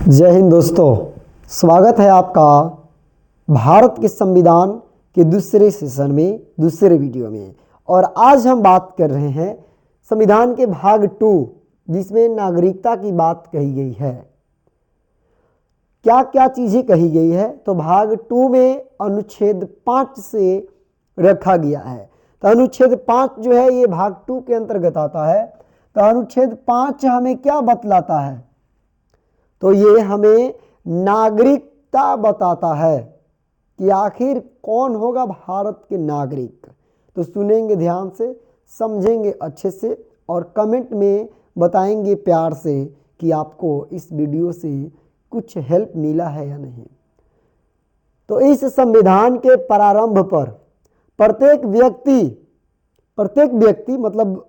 जय हिंद दोस्तों, स्वागत है आपका भारत के संविधान के दूसरे सेशन में, दूसरे वीडियो में। और आज हम बात कर रहे हैं संविधान के भाग 2 जिसमें नागरिकता की बात कही गई है। क्या क्या चीज़ें कही गई है तो भाग 2 में अनुच्छेद 5 से रखा गया है। तो अनुच्छेद 5 जो है ये भाग 2 के अंतर्गत आता है। तो अनुच्छेद 5 हमें क्या बतलाता है? तो ये हमें नागरिकता बताता है कि आखिर कौन होगा भारत के नागरिक। तो सुनेंगे ध्यान से, समझेंगे अच्छे से और कमेंट में बताएंगे प्यार से कि आपको इस वीडियो से कुछ हेल्प मिला है या नहीं। तो इस संविधान के प्रारंभ पर प्रत्येक व्यक्ति मतलब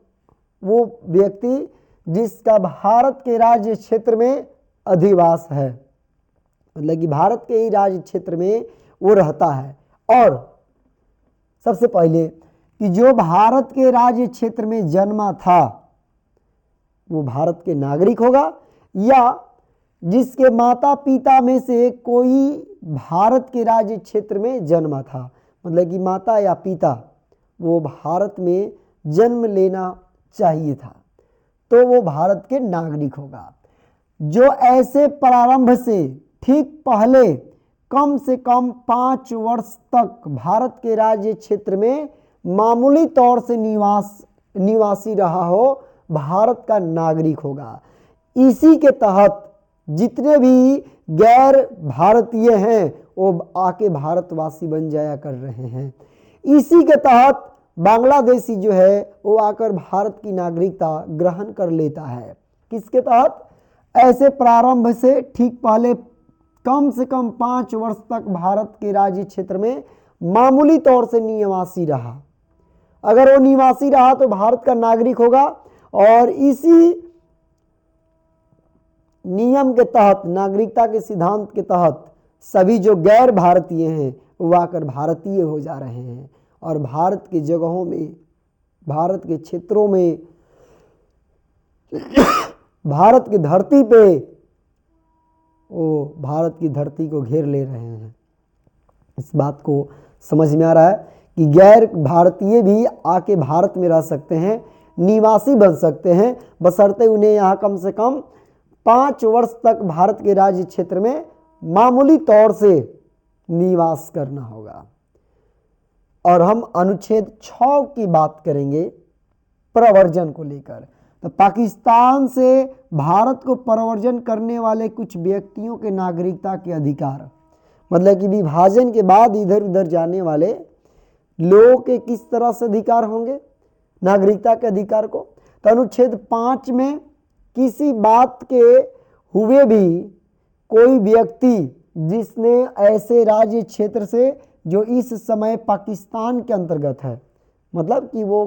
वो व्यक्ति जिसका भारत के राज्य क्षेत्र में अधिवास है, मतलब कि भारत के ही राज्य क्षेत्र में वो रहता है। और सबसे पहले कि जो भारत के राज्य क्षेत्र में जन्मा था वो भारत के नागरिक होगा, या जिसके माता पिता में से कोई भारत के राज्य क्षेत्र में जन्मा था, मतलब कि माता या पिता वो भारत में जन्म लेना चाहिए था, तो वो भारत के नागरिक होगा। जो ऐसे प्रारंभ से ठीक पहले कम से कम 5 वर्ष तक भारत के राज्य क्षेत्र में मामूली तौर से निवासी रहा हो, भारत का नागरिक होगा। इसी के तहत जितने भी गैर भारतीय हैं वो आके भारतवासी बन जाया कर रहे हैं। इसी के तहत बांग्लादेशी जो है वो आकर भारत की नागरिकता ग्रहण कर लेता है। किसके तहत? ऐसे प्रारंभ से ठीक पहले कम से कम 5 वर्ष तक भारत के राज्य क्षेत्र में मामूली तौर से निवासी रहा। अगर वो निवासी रहा तो भारत का नागरिक होगा। और इसी नियम के तहत, नागरिकता के सिद्धांत के तहत सभी जो गैर भारतीय हैं वो आकर भारतीय हो जा रहे हैं और भारत की जगहों में, भारत के क्षेत्रों में, भारत की धरती पे वो भारत की धरती को घेर ले रहे हैं। इस बात को समझ में आ रहा है कि गैर भारतीय भी आके भारत में रह सकते हैं, निवासी बन सकते हैं, बशर्ते उन्हें यहाँ कम से कम 5 वर्ष तक भारत के राज्य क्षेत्र में मामूली तौर से निवास करना होगा। और हम अनुच्छेद 6 की बात करेंगे प्रवर्जन को लेकर। तो पाकिस्तान से भारत को प्रवर्जन करने वाले कुछ व्यक्तियों के नागरिकता के अधिकार, मतलब कि विभाजन के बाद इधर उधर जाने वाले लोगों के किस तरह से अधिकार होंगे नागरिकता के अधिकार को। तो अनुच्छेद 5 में किसी बात के हुए भी कोई व्यक्ति जिसने ऐसे राज्य क्षेत्र से जो इस समय पाकिस्तान के अंतर्गत है, मतलब कि वो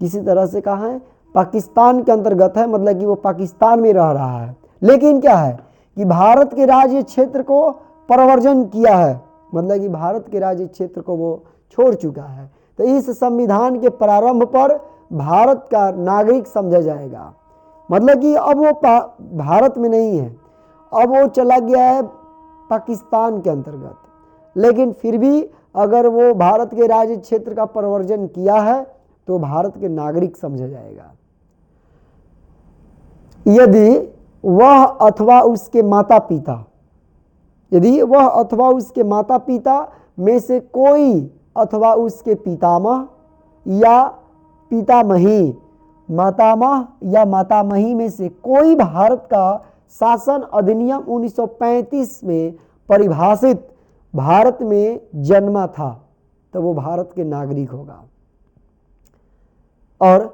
किसी तरह से कहाँ है, पाकिस्तान के अंतर्गत है, मतलब कि वो पाकिस्तान में रह रहा है, लेकिन क्या है कि भारत के राज्य क्षेत्र को प्रवर्जन किया है, मतलब कि भारत के राज्य क्षेत्र को वो छोड़ चुका है। तो इस संविधान के प्रारंभ पर भारत का नागरिक समझा जाएगा, मतलब कि अब वो भारत में नहीं है, अब वो चला गया है पाकिस्तान के अंतर्गत, लेकिन फिर भी अगर वो भारत के राज्य क्षेत्र का प्रवर्जन किया है तो भारत के नागरिक समझा जाएगा। यदि वह अथवा उसके माता पिता, यदि वह अथवा उसके माता पिता में से कोई अथवा उसके पितामह या पितामही, मातामह या मातामही में से कोई भारत का शासन अधिनियम 1935 में परिभाषित भारत में जन्मा था तो वो भारत के नागरिक होगा। और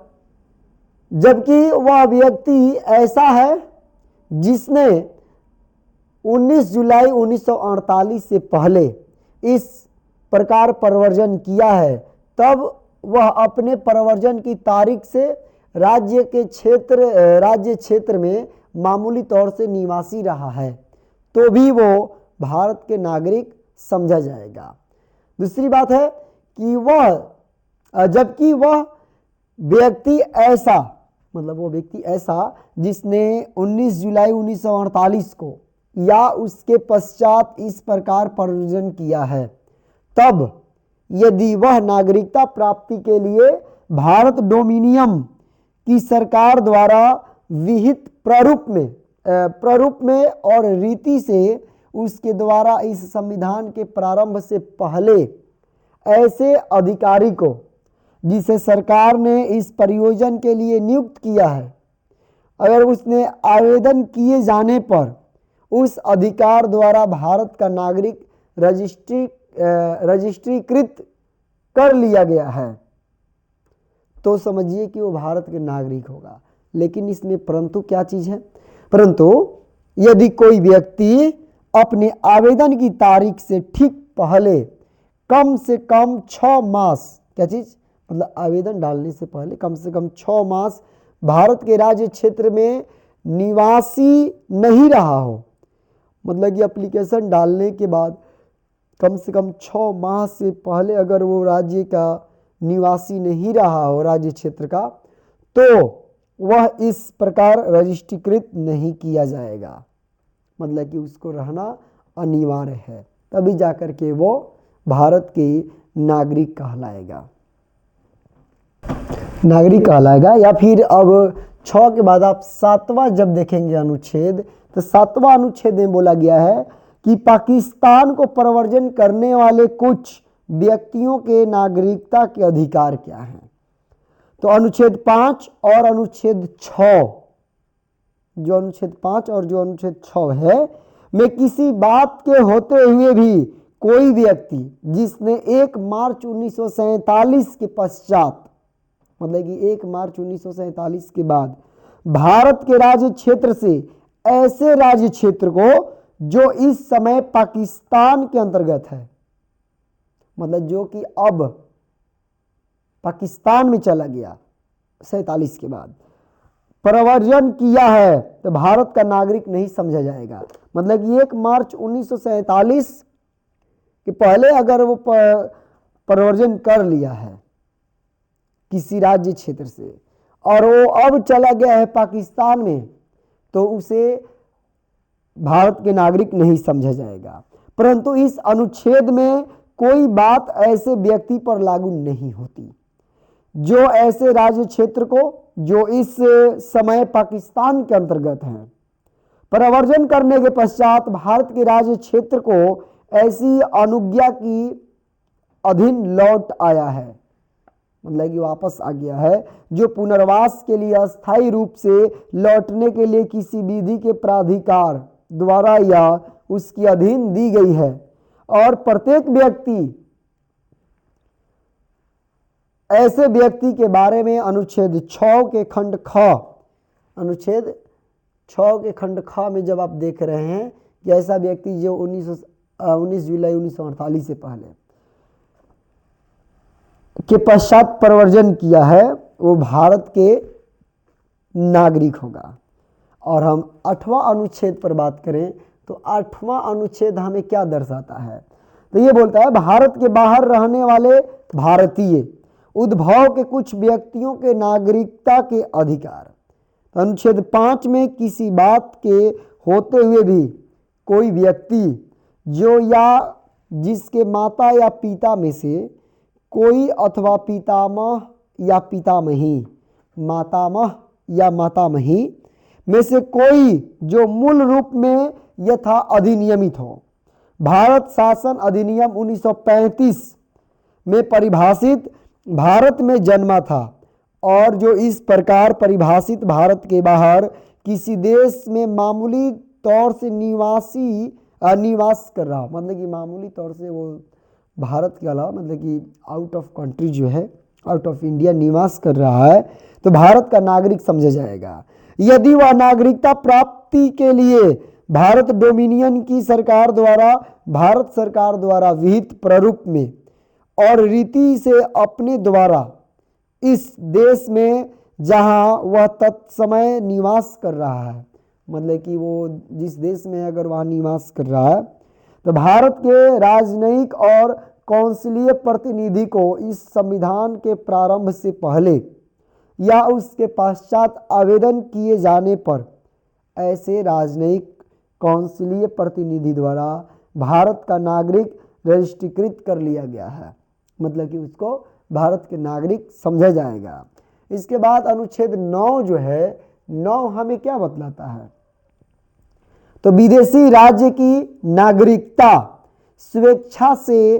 जबकि वह व्यक्ति ऐसा है जिसने 19 जुलाई 1948 से पहले इस प्रकार प्रवर्जन किया है, तब वह अपने प्रवर्जन की तारीख से राज्य क्षेत्र में मामूली तौर से निवासी रहा है तो भी वो भारत के नागरिक समझा जाएगा। दूसरी बात है कि वह, जबकि वह व्यक्ति ऐसा, मतलब वो व्यक्ति ऐसा जिसने 19 जुलाई 1948 को या उसके पश्चात इस प्रकार प्रयोजन किया है, तब यदि वह नागरिकता प्राप्ति के लिए भारत डोमिनियन की सरकार द्वारा विहित प्रारूप में और रीति से उसके द्वारा इस संविधान के प्रारंभ से पहले ऐसे अधिकारी को जिसे सरकार ने इस प्रयोजन के लिए नियुक्त किया है, अगर उसने आवेदन किए जाने पर उस अधिकार द्वारा भारत का नागरिक रजिस्ट्रीकृत कर लिया गया है, तो समझिए कि वो भारत के नागरिक होगा। लेकिन इसमें परंतु क्या चीज़ है? परंतु यदि कोई व्यक्ति अपने आवेदन की तारीख से ठीक पहले कम से कम 6 मास, क्या चीज़ मतलब आवेदन डालने से पहले कम से कम 6 मास भारत के राज्य क्षेत्र में निवासी नहीं रहा हो, मतलब कि एप्लीकेशन डालने के बाद कम से कम 6 माह से पहले अगर वो राज्य का निवासी नहीं रहा हो राज्य क्षेत्र का, तो वह इस प्रकार रजिस्ट्रीकृत नहीं किया जाएगा, मतलब कि उसको रहना अनिवार्य है, तभी जाकर के वो भारत के नागरिक कहलाएगा। या फिर अब 6 के बाद आप 7वां जब देखेंगे अनुच्छेद, तो 7वां अनुच्छेद में बोला गया है कि पाकिस्तान को प्रवर्जन करने वाले कुछ व्यक्तियों के नागरिकता के अधिकार क्या हैं। तो अनुच्छेद 5 और अनुच्छेद 6, जो अनुच्छेद 5 और जो अनुच्छेद 6 है, में किसी बात के होते हुए भी कोई व्यक्ति जिसने 1 मार्च 1947 के पश्चात, मतलब कि 1 मार्च 1947 के बाद भारत के राज्य क्षेत्र से ऐसे राज्य क्षेत्र को जो इस समय पाकिस्तान के अंतर्गत है, मतलब जो कि अब पाकिस्तान में चला गया 47 के बाद, प्रवर्जन किया है, तो भारत का नागरिक नहीं समझा जाएगा। मतलब कि 1 मार्च 1947 के पहले अगर वो प्रवर्जन कर लिया है किसी राज्य क्षेत्र से और वो अब चला गया है पाकिस्तान में, तो उसे भारत के नागरिक नहीं समझा जाएगा। परंतु इस अनुच्छेद में कोई बात ऐसे व्यक्ति पर लागू नहीं होती जो ऐसे राज्य क्षेत्र को जो इस समय पाकिस्तान के अंतर्गत हैं प्रवर्जन करने के पश्चात भारत के राज्य क्षेत्र को ऐसी अनुज्ञा की अधीन लौट आया है, मतलब कि वापस आ गया है, जो पुनर्वास के लिए अस्थायी रूप से लौटने के लिए किसी विधि के प्राधिकार द्वारा या उसकी अधीन दी गई है। और प्रत्येक व्यक्ति ऐसे व्यक्ति के बारे में अनुच्छेद 6 के खंड ख, अनुच्छेद 6 के खंड ख में जब आप देख रहे हैं कि ऐसा व्यक्ति जो 19 जुलाई 1948 से पहले के पश्चात प्रवर्जन किया है, वो भारत के नागरिक होगा। और हम 8वां अनुच्छेद पर बात करें तो 8वां अनुच्छेद हमें क्या दर्शाता है? तो ये बोलता है भारत के बाहर रहने वाले भारतीय उद्भव के कुछ व्यक्तियों के नागरिकता के अधिकार। तो अनुच्छेद 5 में किसी बात के होते हुए भी कोई व्यक्ति जो या जिसके माता या पिता में से कोई अथवा पितामह या पितामही, मातामह या मातामही में से कोई जो मूल रूप में यथा अधिनियमित हो, भारत शासन अधिनियम 1935 में परिभाषित भारत में जन्मा था और जो इस प्रकार परिभाषित भारत के बाहर किसी देश में मामूली तौर से निवास कर रहा, मतलब कि मामूली तौर से वो भारत के अलावा मतलब कि आउट ऑफ कंट्री जो है, आउट ऑफ इंडिया निवास कर रहा है, तो भारत का नागरिक समझा जाएगा। यदि वह नागरिकता प्राप्ति के लिए भारत डोमिनियन की सरकार द्वारा, भारत सरकार द्वारा विहित प्रारूप में और रीति से अपने द्वारा इस देश में जहां वह तत्समय निवास कर रहा है, मतलब कि वो जिस देश में अगर वह निवास कर रहा है, तो भारत के राजनयिक और कौंसिलीय प्रतिनिधि को इस संविधान के प्रारंभ से पहले या उसके पश्चात आवेदन किए जाने पर ऐसे राजनयिक काउंसिलीय प्रतिनिधि द्वारा भारत का नागरिक रजिस्ट्रीकृत कर लिया गया है, मतलब कि उसको भारत के नागरिक समझा जाएगा। इसके बाद अनुच्छेद 9 जो है, 9 हमें क्या बतलाता है? तो विदेशी राज्य की नागरिकता स्वेच्छा से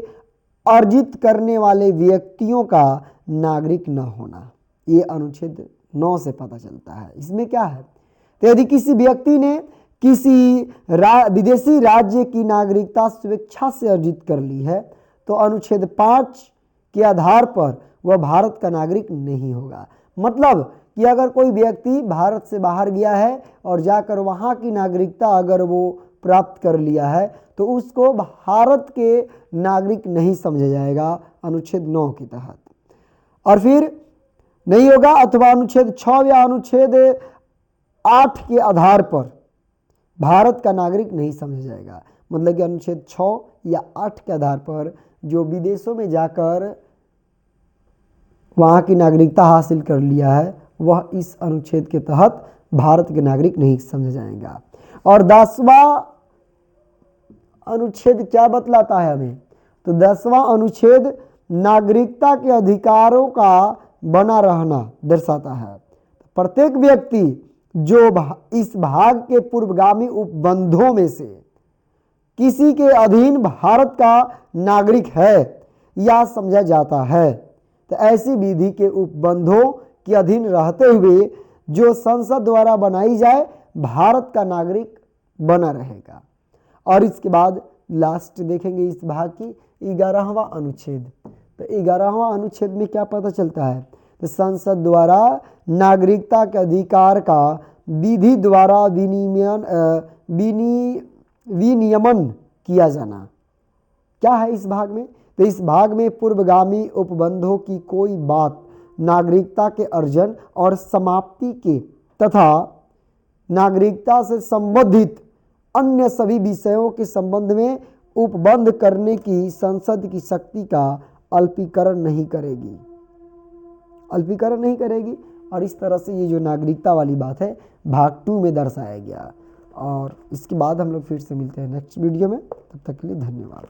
अर्जित करने वाले व्यक्तियों का नागरिक न होना, ये अनुच्छेद 9 से पता चलता है। इसमें क्या है? तो यदि किसी व्यक्ति ने किसी विदेशी राज्य की नागरिकता स्वेच्छा से अर्जित कर ली है तो अनुच्छेद 5 के आधार पर वह भारत का नागरिक नहीं होगा। मतलब कि अगर कोई व्यक्ति भारत से बाहर गया है और जाकर वहाँ की नागरिकता अगर वो प्राप्त कर लिया है तो उसको भारत के नागरिक नहीं समझा जाएगा अनुच्छेद 9 के तहत, और फिर नहीं होगा। अथवा अनुच्छेद 6 या अनुच्छेद 8 के आधार पर भारत का नागरिक नहीं समझा जाएगा। मतलब कि अनुच्छेद 6 या 8 के आधार पर जो विदेशों में जाकर वहाँ की नागरिकता हासिल कर लिया है वह इस अनुच्छेद के तहत भारत के नागरिक नहीं समझा जाएगा। और 10वां अनुच्छेद क्या बतलाता है हमें? तो 10वां अनुच्छेद नागरिकता के अधिकारों का बना रहना दर्शाता है। प्रत्येक व्यक्ति जो इस भाग के पूर्वगामी उपबंधों में से किसी के अधीन भारत का नागरिक है या समझा जाता है, तो ऐसी विधि के उपबंधों के अधीन रहते हुए जो संसद द्वारा बनाई जाए भारत का नागरिक बना रहेगा। और इसके बाद लास्ट देखेंगे इस भाग की 11वां अनुच्छेद। तो 11वां अनुच्छेद में क्या पता चलता है? तो संसद द्वारा नागरिकता के अधिकार का विधि द्वारा विनियमन किया जाना। क्या है इस भाग में? तो इस भाग में पूर्वगामी उपबंधों की कोई बात नागरिकता के अर्जन और समाप्ति के तथा नागरिकता से संबंधित अन्य सभी विषयों के संबंध में उपबंध करने की संसद की शक्ति का अल्पीकरण नहीं करेगी, अल्पीकरण नहीं करेगी। और इस तरह से ये जो नागरिकता वाली बात है भाग 2 में दर्शाया गया। और इसके बाद हम लोग फिर से मिलते हैं नेक्स्ट वीडियो में। तब तक के लिए धन्यवाद।